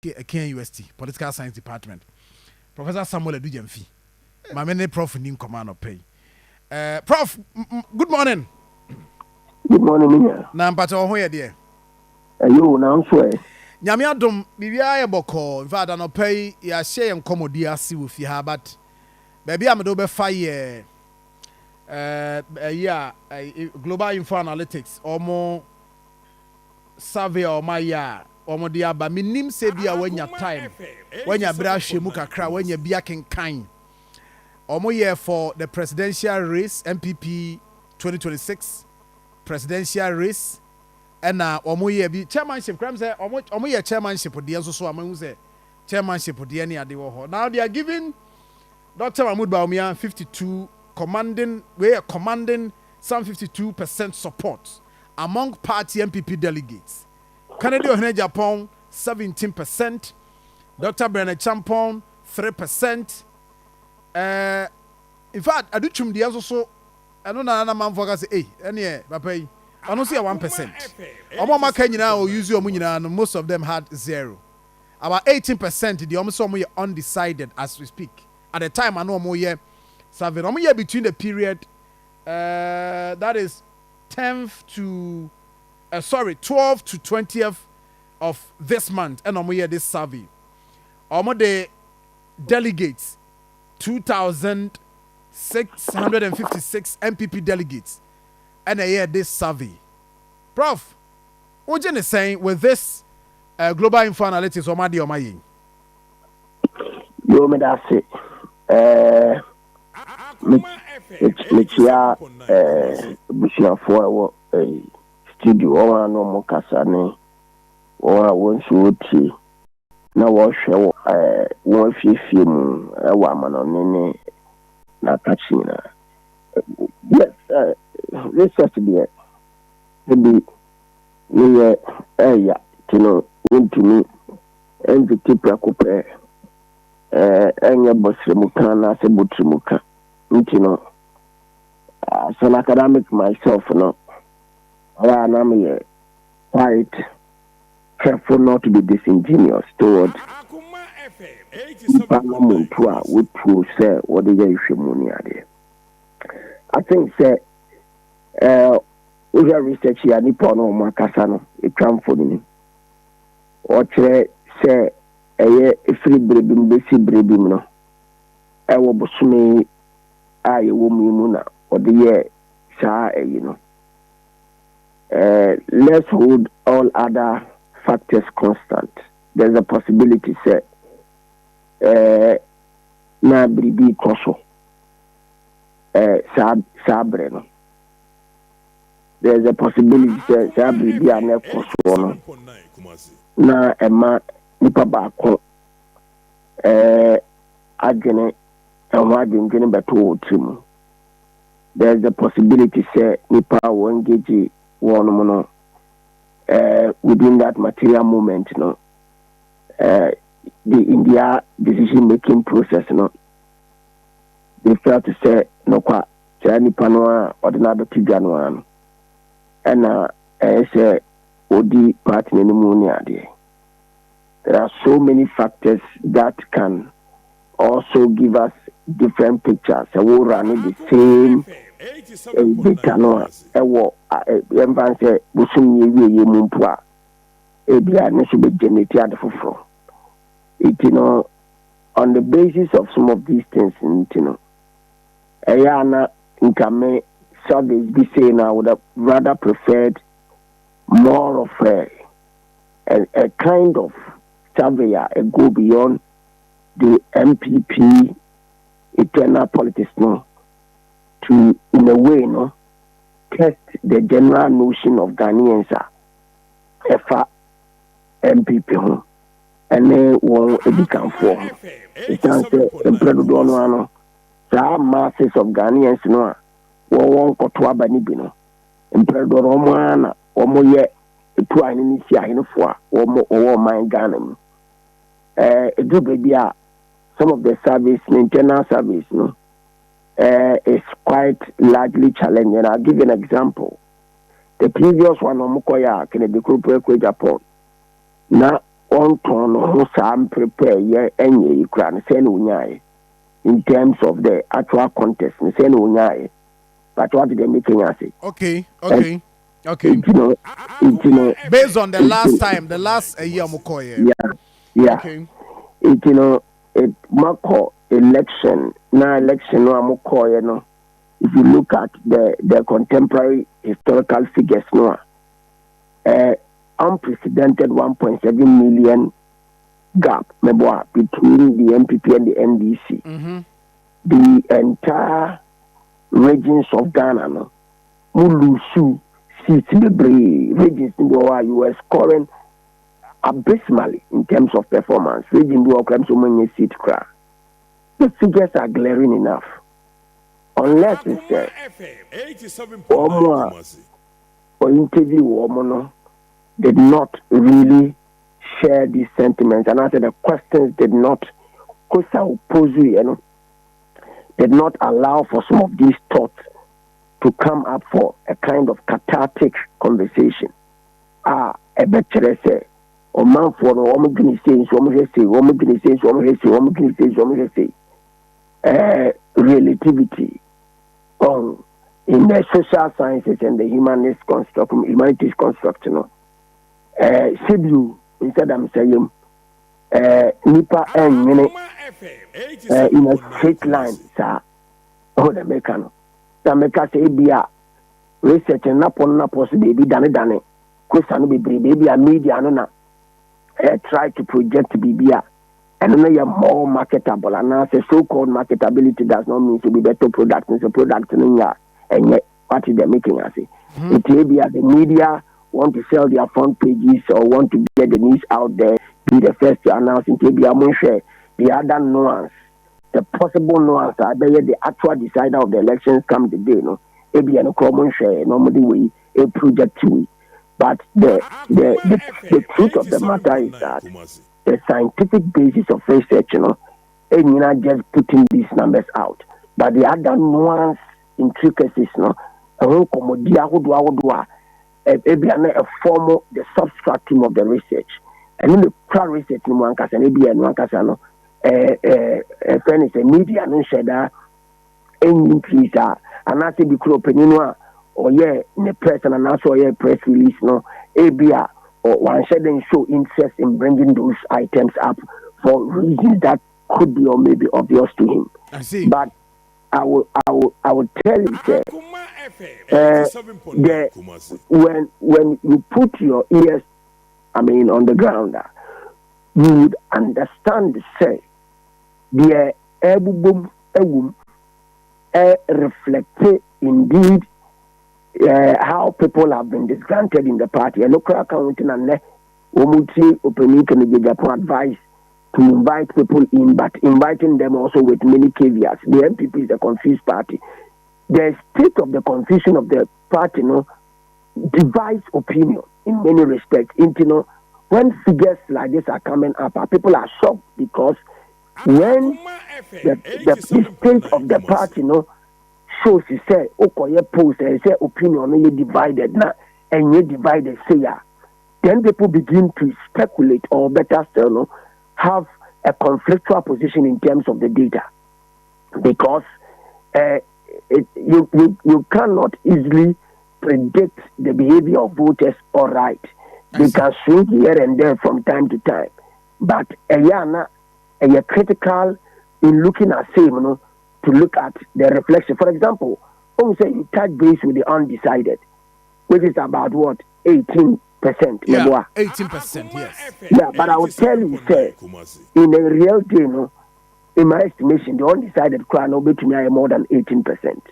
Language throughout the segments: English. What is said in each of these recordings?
KNUST, Political Science Department. Professor Samuel Adu-Gyamfi. My many Prof in command of pay. Prof, good morning. Good morning, Mia. Na mpacha ho ye de. You now swear. Nyame adom bibia ye boko. In fact, no pay ya share en komodi ase wo fi ha but baby am do be fa ye Global InfoAnalytics omo survey o my ya omo dia ba minim se bia wanya time wanya bra hwemu kakra wanya bia kenkan omo ye for the presidential race MPP 2026 presidential race and omo ye bi chairmanship kram say omo ye chairmanship de enso so amahu say chairmanship de ne ade wo ho. Now they are giving Dr. Mahmoud Bawumia 52 commanding some 52% support among party MPP delegates. Kennedy Ohene Japan 17%, Dr. Bernard Champon 3%. In fact, Adu-Gyamfi the also I don't know man for say hey any papa I don't see a 1%. Omo maka nyina o use omo nyina most of them had 0. About 18% the almost omo undecided as we speak. At the time I know omo ye serving omo ye between the period that is 12th to 20th of this month and omo ye this survey. Omo the delegates 2,656 MPP delegates and a year this survey. Prof, what you saying with this Global InfoAnalytics or Madi or my You me that say Michia Bushia for studio or no more Casane or one shoot na wash one film a woman on any na catching. Yes, this has to be maybe me into me and the tipper coupe and your boss Mukana Sebutrimuka. As an academic myself, no, I am quite careful not to be disingenuous towards Parliament with who say what the money are. I think say we have research here Nippon or Makasano, a come for me. Or say a free breeding basic breeding no. I will be I woman or the year you know. Let's hold all other factors constant. There's a possibility say na bribi koso sabre no. There's a possibility say bribi ane koso no na ema nipa baako adwene enwadwene beto otimu. There's a possibility say nipa will engage one no within that material moment no the India decision making process no they felt to say no kwa nipa no ordinary tigano no and say odi party ni mu ni ade. There are so many factors that can also give us different pictures. We run the same data no ewo emban say busum ye mumpu a ebia ne so be generate ade foforo. On the basis of some of these things, Ayana Nkame service be saying I would have rather preferred more of a kind of surveyor, a go beyond the MPP eternal politics, no, to in a way, no, test the general notion of Ghanaians, MPP home. And then one become for it can say emperor masses of Ghanaians no one kotwa banibino emperor Romana omo ye etu ani si ahenfo omo man Ghana do baby some of the service internal service no is quite largely challenging. I'll give you an example. The previous one omo koya Kennedy Japan na on ton who some prepare any crown send unyai in terms of the actual contest and send unyai. But what did they making us say? Okay. You know, Based on the last year Mukoye. Yeah. Okay. It Mako election, now election no Mukoye no. If you look at the contemporary historical figures no, unprecedented 1.7 million gap between the MPP and the NDC. Mm-hmm. The entire regions of Ghana no, Mulusu, Sicily, regions in the world, you were scoring abysmally in terms of performance. Region do crime so many seat cry. The figures are glaring enough. Unless it's or interview Omono did not really share these sentiments, and after the questions did not did not allow for some of these thoughts to come up for a kind of cathartic conversation. A better say, or man for no woman can say, relativity on in the social sciences and the humanities construct, you know. Sibu, instead I'm saying, Nipa and minute in a straight line, sir. Oh, the mechanic. The mechanic say, be a research and upon baby done. Question be baby a media, no, try to project BBA. And then you're more marketable, and now the so-called marketability does not mean to be better product. It's a product in India, and yet what is they making us? It may be the media want to sell their front pages or want to get the news out there, be the first to announce. It may be the other nuance, the possible nuance. I bet the actual decider of the elections come the day. No, it be a common share normally we a project way, but the truth of the matter is that the scientific basis of research, you know, and you're not just putting these numbers out, but the other nuance intricacies, you know, a formal the substratum of the research, and in the crowd research in one case and one case, no, friend is a media no share any increase, and I say the crop or yeah, in the press and also yeah press release, no, ABR. Or one shouldn't show interest in bringing those items up for reasons that could be or may be obvious to him. I see. But I will tell you when you put your ears, on the ground, you would understand say the boom reflect indeed. How people have been disgruntled in the party. A local accounting and Omuti opening advice to invite people in, but inviting them also with many caveats. The MPP is a confused party. The state of the confusion of the party, divides opinion in many respects. When figures like this are coming up, people are shocked because when the state of the party, shows he say okoye post and say opinion you divided now and you divided say then people begin to speculate or better still have a conflictual position in terms of the data because you cannot easily predict the behavior of voters all right. They can swing here and there from time to time, but a critical in looking at same to look at the reflection. For example, when we say you touch base with the undecided, which is about what? 18%. Yeah, 18%, yes. Yeah, but I will tell you, say, in a real day, in my estimation, the undecided crowd will be to me more than 18%.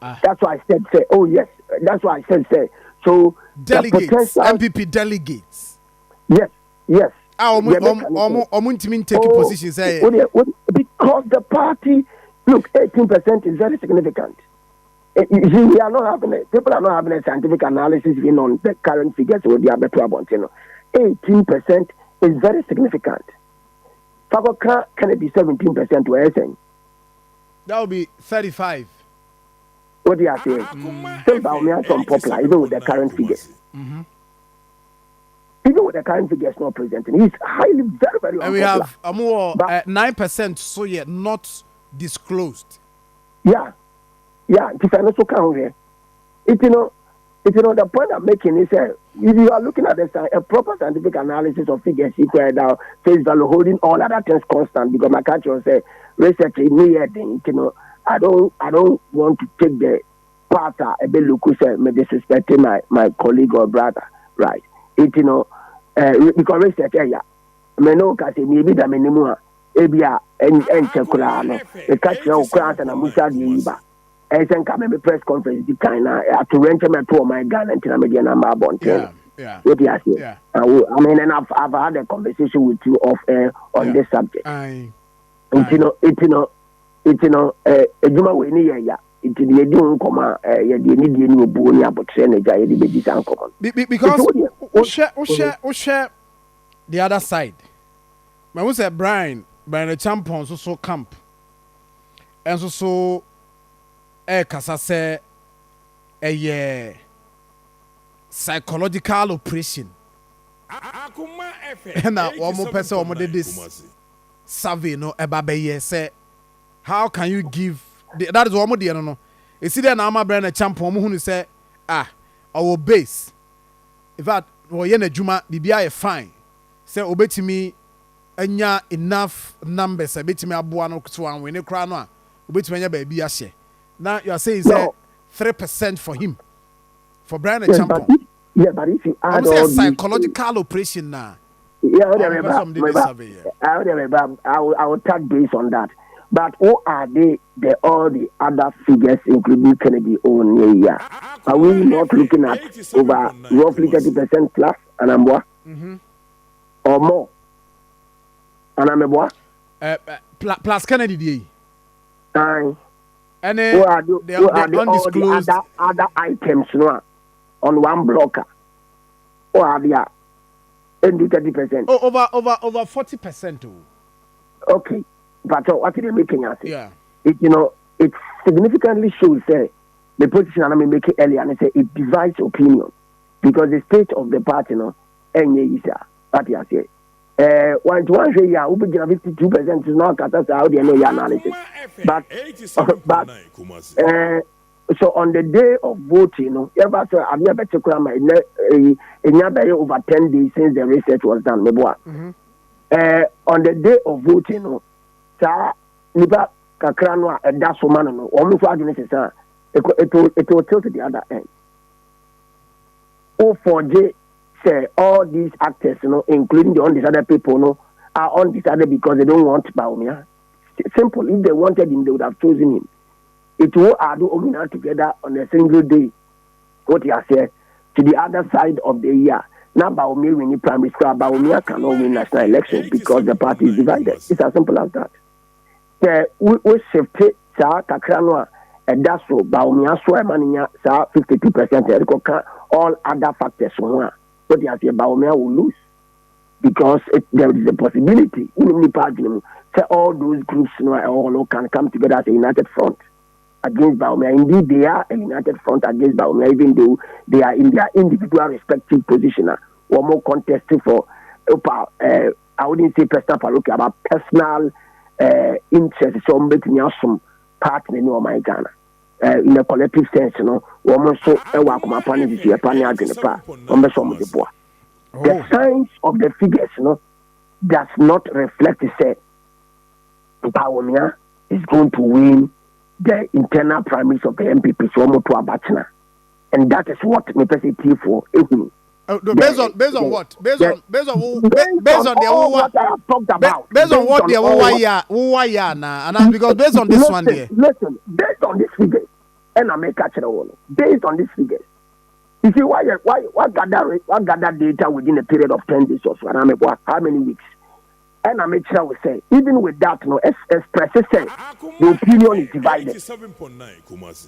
That's why I said, say, oh yes, that's why I said, say, so delegates, MPP delegates. Yes. Because the party, look, 18% is very significant. We are not having people are not having a scientific analysis even on the current figures with the other 18% is very significant. Can it be 17%? Where is saying? That would be 35. What do you say? Still, some popular even with the current figures. Even with the current figures not presenting, he's highly, very, very unpopular. And we have a more 9% so yet not disclosed. Yeah. If I also count here, the point I'm making is if you are looking at a proper scientific analysis of figures equal down face value holding all other things constant, because my culture say research is near thing, I don't want to take the part a bit look say me disrespecting my colleague or brother, right? Because research me no ka say maybe da menimu ebia enchekura no e ka kire okura na musa de yiba and then come a press conference the kind to rent me to my gun and tell me the number about yeah. What you say? Yeah. I mean, and I've had a conversation with you off air on this subject. Ejuma we ni ya. It the edu nkoma ya de ni de ni obu ni abotre na ja ye de bedi san nkoma. Because we share the other side. When we say Brian the champion so camp. And so kasa say a psychological operation. And now one more person did this survey no eba say how can you give that is one more dear no. You see there now my brand a champion who say our base. In fact, we na juma bibia fine. Say obetimi anya enough numbers obetimi aboa no so an we ne kra no a obetimi anya ba bia hye. Now you are saying say 3% for him. For Brian a champion. But if you add all psychological operation now. I will touch base on that. But who are all the other figures, including Kennedy own year? Are we not looking at over roughly 30% plus Anambwa? Or more? Anambwa? Plus Kennedy. And who are undisclosed other items on one blocker? Or are there 30%? Over 40%. Okay. But what are you making us? Yeah. It significantly shows the position I'm making earlier, and I say it divides opinion because the state of the party, party I say. 1 to 1 year, we begin 52% is not how they know your analysis. But so on the day of voting, I've never taken over 10 days since the research was done. On the day of voting, nipa kakra no a da so man no omo so adwene sesa it will tilt to the other end. O4J say all these actors, including the undecided people, are undecided because they don't want Baumia. Simple. If they wanted him, they would have chosen him. It will Adu-Gyamfi together on a single day. What you say to the other side of the year. Now Baumia winning primary school, Baumia cannot win national elections because the party is divided. It's as simple as that. We shift Kakranoa and that's so Baumia Swamania 52%. All other factors. But you say Baumia will lose because there is a possibility. All those groups all can come together as a united front against Baumia. Indeed, they are a united front against Baumia, even though they are in their individual respective position. Or more contesting for, I wouldn't say personal parochial, but personal interest. So I'm making some partner in my Ghana. In a collective sense, woman so welcome upon it is a panel in the park. The signs of the figures, does not reflect the say Baumia is going to win the internal primaries of the MPP, so to Abatna. And that is what me person for. Based on what? Based on what I have talked about. Based on what because based on this one there. Listen, based on this figure, and I make catch the one. Based on this figure, you see why gather data within a period of 10 days or so, and I make how many weeks? And I make sure we say, even with that, express say the opinion is divided.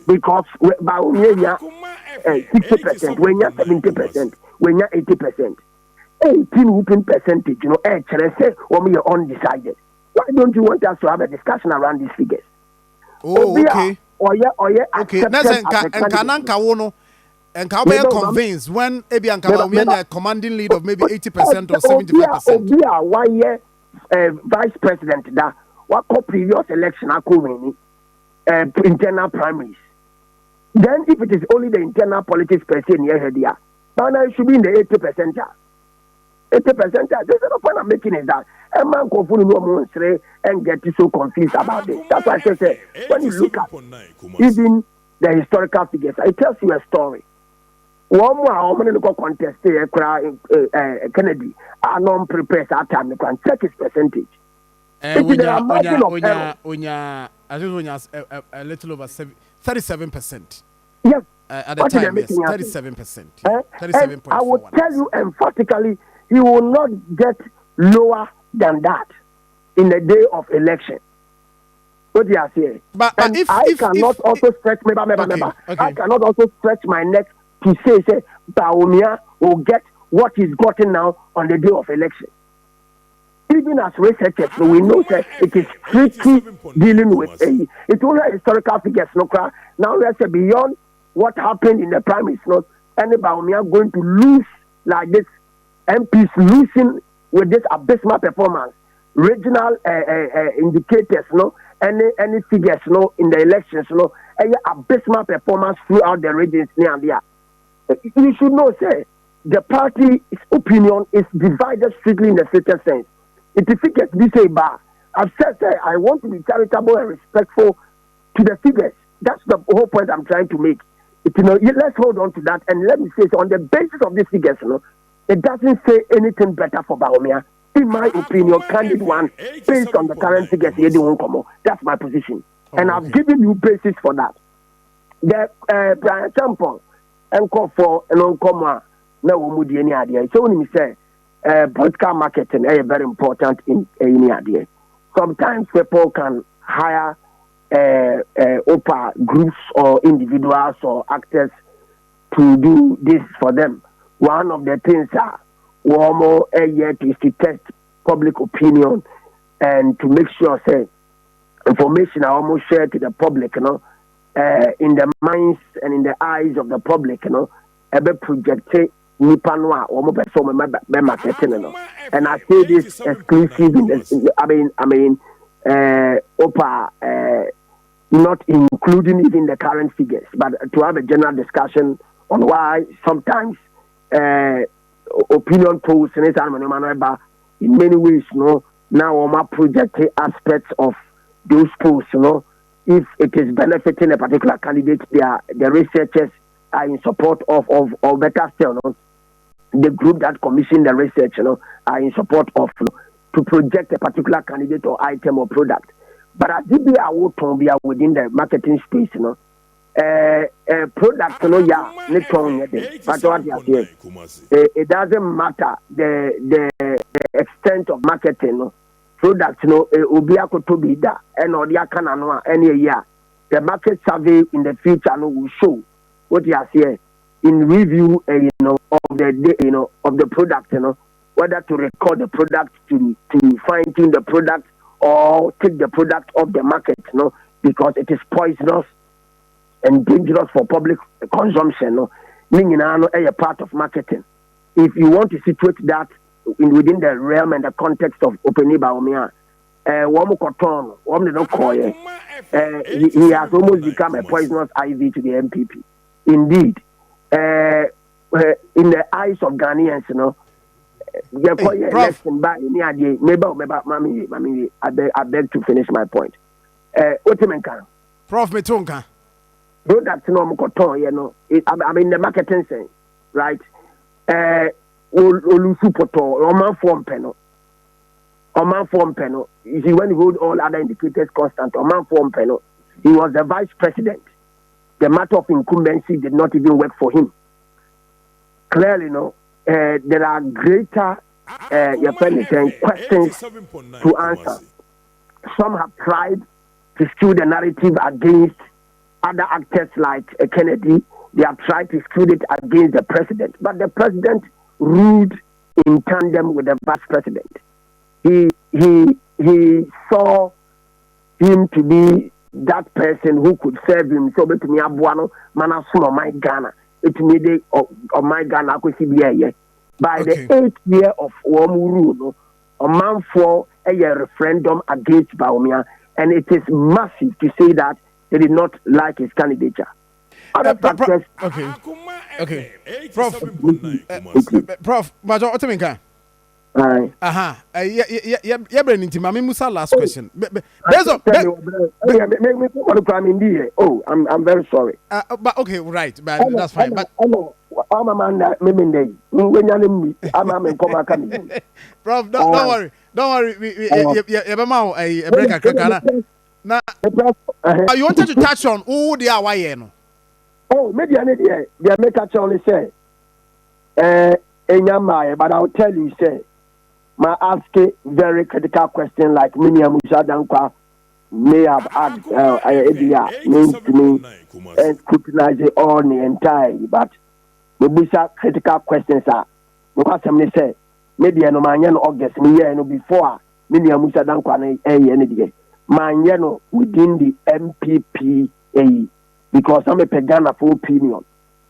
Because by 60%, when you're 70%, when you're 80%, 18 percentage, say, when you're undecided. Why don't you want us to have a discussion around these figures? Oh, okay. Or okay. And can we convinced when maybe a commanding lead of maybe 80% or 75%? Obia 1 year vice president that what previous election internal primaries. Then if it is only the internal politics per se in here, now it should be in the 80%. 80%. This is the point I'm making is that a man go for no and get so confused about it. That's why I say when you look at even the historical figures, it tells you a story. One more local contest Kennedy are non prepared at time you can check his percentage. A little over 37%. Yes. At the time, yes, 37%. 37.4. I will tell you emphatically, he will not get lower than that in the day of election. What do you say? But if I cannot also stretch I cannot also stretch my neck to say Bawumia will get what he's gotten now on the day of election. Even as researchers, we know that it is tricky dealing with it's only historical figures. Now let's say beyond what happened in the primaries, not anybody are going to lose like this. MPs losing with this abysmal performance. Regional indicators, any figures, in the elections, any abysmal performance throughout the regions near and there. You should know, say, the party's opinion is divided strictly in the strictest sense. It is figures this say, but I've said, I want to be charitable and respectful to the figures. That's the whole point I'm trying to make. Let's hold on to that, and let me say, so on the basis of these figures, it doesn't say anything better for Bawumia. In my opinion, candid one, based on the current figures, that's my position. And I've given you basis for that. The Brian Champon and call for an Akoma now we do any idea. So when you say political marketing is very important in any idea. Sometimes people can hire OPA groups or individuals or actors to do this for them. One of the things is to test public opinion and to make sure say information are almost shared to the public, in the minds and in the eyes of the public, ebe projected nipa no a omo person me marketing and I say this exclusive OPA not including even the current figures, but to have a general discussion on why sometimes opinion polls in many ways, now Oma projected aspects of those polls, if it is benefiting a particular candidate, the researchers are in support of or better still, the group that commissioned the research, are in support of to project a particular candidate or item or product. But as it be within the marketing space, product, but what you it doesn't matter the extent of marketing, products, Ubiako to be that, and or the Akananoa any year. The market survey in the future will show what you are here in review, of the of the product, whether to record the product, to fine tune the product, or take the product off the market, because it is poisonous and dangerous for public consumption. Meaning, a part of marketing. If you want to situate that within the realm and the context of Openi Bawumia, he has almost become a poisonous IV to the MPP. Indeed, in the eyes of Ghanaians, I beg to finish my point. Prof Metunka. Products I'm in the marketing sense, right? Oman form panel. You see, when you hold all other indicators constant, Oman form panel, he was the vice president. The matter of incumbency did not even work for him. Clearly, there are greater questions to answer. Some have tried to skew the narrative against other actors like Kennedy. They have tried to skew it against the president. But the president ruled in tandem with the vice president. He saw him to be that person who could serve him. So, my Ghana. it made it of my Ghana by the 8th year of Womuru, a month for a referendum against Baumia, and it is massive to say that they did not like his candidature. Other factors. Okay. Prof, Major Oteminka. Musa last question. I'm very sorry. But okay, right, but that's fine. But I'm a man that Prof, don't worry. You wanted to touch on who they are. Why? Oh, maybe I need they make a only say. But I'll tell you, say. My ask a very critical question like Minia Musa Dankwa may have asked names to me and scrutinize it all the entire. But the Musa critical questions are because somebody say maybe no man August me no before Minia Musa Dankwa any day. Man within the MPPA because I'm a Pagana for opinion.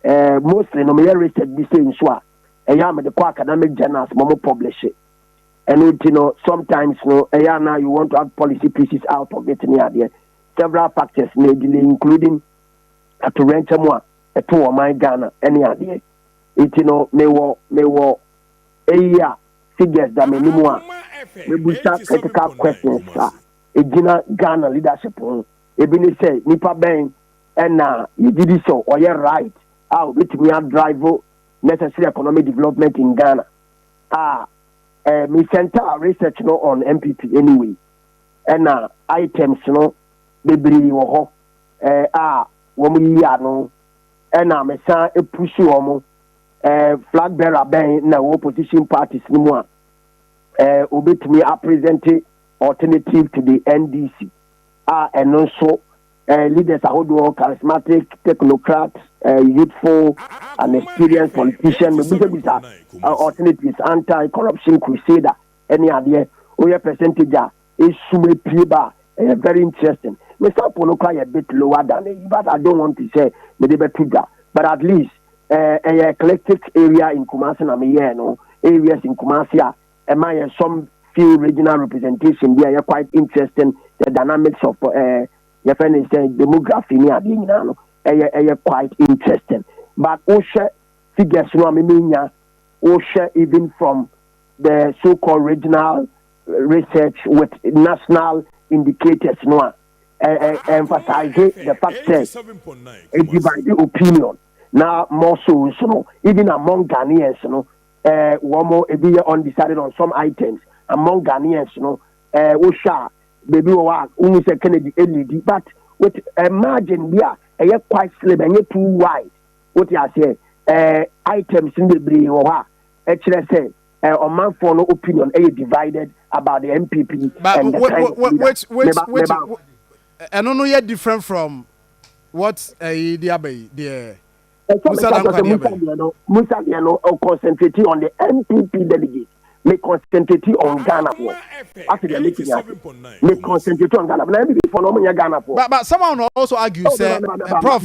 Mostly no me research this in Swa. I am the academic journals Momo publish it. And sometimes now you want to have policy pieces out of it near there. Several factors may delay, including a torrential one, a tour my Ghana, any idea. May war a year figures that may more. We start critical questions, sir. A Ghana leadership, a been say, Nipa Bang, and you did it so, or you're right. I'll get me a drive necessary economic development in Ghana. Me center research on MPP anyway, and items bebree wo ho womu yi ano me san push womu flag bearer ben na opposition parties ni mu obetumi a present alternative to the NDC and also leaders ahodo charismatic technocrats youthful and experienced politicians alternatives anti-corruption crusader any idea your percentage is very interesting. Mr. Ponoka a bit lower than it, but I don't want to say but at least a eclectic area in Kumasi and areas in Kumasi and some few regional representation they are quite interesting. The dynamics of your friend is saying demography near quite interesting. But Osha figures Osha even from the so-called regional research with national indicators emphasizing the fact that a divided opinion now more so even among Ghanaians one more a bit undecided on some items among Ghanaians Osha baby only say Kennedy LED but with a margin are quite slim and too wide. What you say items in the brain or actually say a man for no opinion divided about the MPP but and which I don't know yet different from what the Musa concentrating on the MPP delegates. May concentrate on Ghana for. After they making it, may concentrate on Ghana. But maybe for no Ghana for. But someone also argue, say, Prof.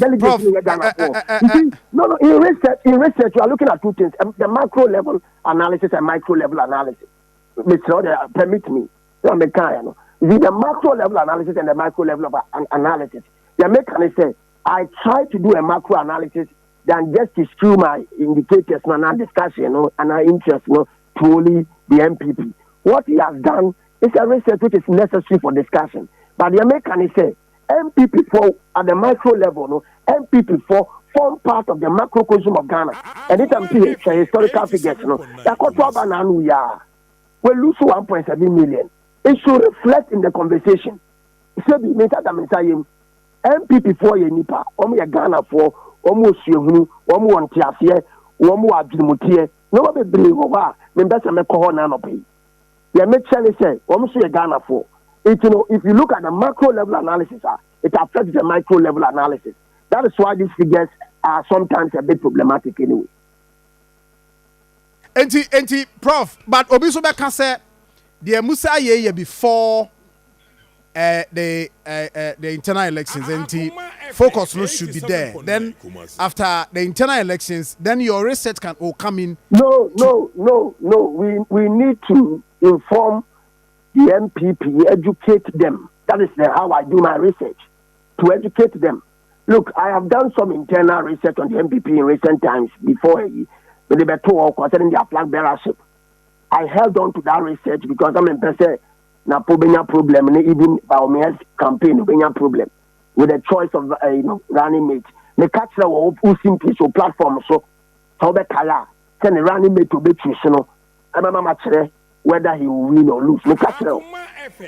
No. In research, you are looking at two things: the macro level analysis and micro level analysis. Mr. Permit me. The macro level analysis and the micro level of analysis. The mechanic say, I try to do a macro analysis than just to screw my indicators and our discussion, and our interest, truly the MPP. What he has done is a research which is necessary for discussion. But the American say MPP for at the micro level, MPP for form part of the macrocosm of Ghana. And it is historical figures, we lose 1.7 million. It should reflect in the conversation. So the MPP for Nipa, Ghana for almost you, almost Tiasia, almost no be believe over. Members are making none of it. The American say, almost Ghana for it. If you look at the macro level analysis, it affects the micro level analysis. That is why these figures are sometimes a bit problematic anyway. Enti Prof, but Obisoba can say the Musa ye before the internal elections. Enti focus no should be there. Then after the internal elections, then your research can all come in. No. We need to inform the MPP, educate them. That is how I do my research, to educate them. Look, I have done some internal research on the MPP in recent times before when they were told concerning their flag bearership. I held on to that research because I'm in person. Na problem, even Baumier's campaign, problem with the choice of running mate. The catch who simply so platform so the color send a running mate to be chosen. Whether he will win or lose.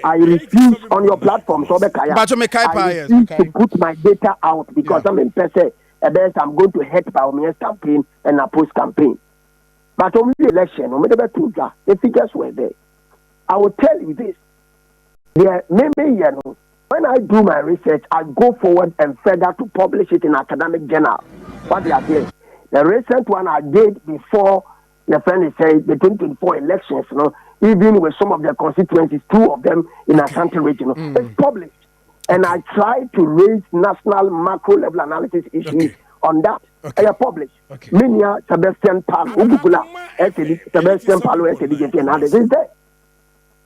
I refuse on your platform so I refuse to put my data out because I'm in person. I'm going to hate Baumier's campaign and a post campaign. But only election, the figures were there. I will tell you this. Maybe when I do my research, I go forward and further to publish it in academic journal. What they are saying. The recent one I did before the friend is saying the 2024 elections, even with some of their constituencies, 2 of them in Ashanti region, it's published. And I try to raise national macro level analysis issues on that. I have published. Minya Sebastian Palo, Sebastian Palo, and others is there.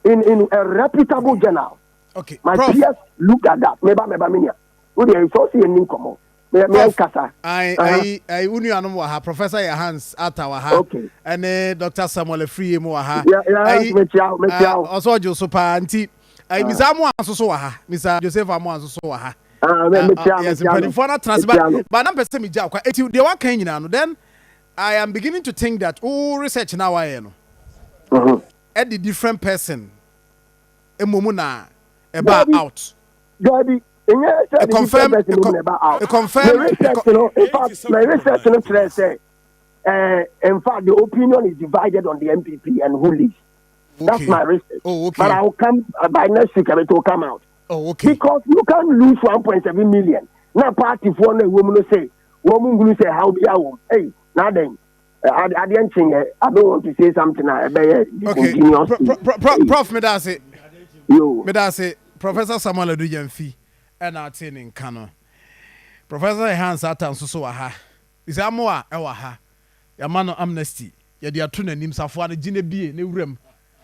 In a reputable journal. Okay. My Prof, peers look at that. Meba minya. There is also an income. I uni anumwaha Professor Yahans Atawaha. Okay. And Dr. Samuel Free Moaha. Yeah. Also Joseph Anti. I Misamu so waha. Mr. Joseph Amu so waha. Yes, but I'm person me jaw. They want Kenya. Then I am beginning to think that research now I know. At the different person. Emomuna about out. Daddy, confirm. My research say, in fact, the opinion is divided on the MPP and who leaves. That's my research. Oh, okay. But I will come by next week. It will come out. Oh, okay. Because you can't lose 1.7 million. Now, party for a woman say, how be our hey now then. I don't want to say something. Okay. Prof, me that's it. Me that's it. Professor Samuel Adu-Gyamfi and our team in Kano. Professor Hans Atan so aha. Is amoa e wa ha. Ya man amnesty. Ya dia to nanim safo an gine bie ne wurem.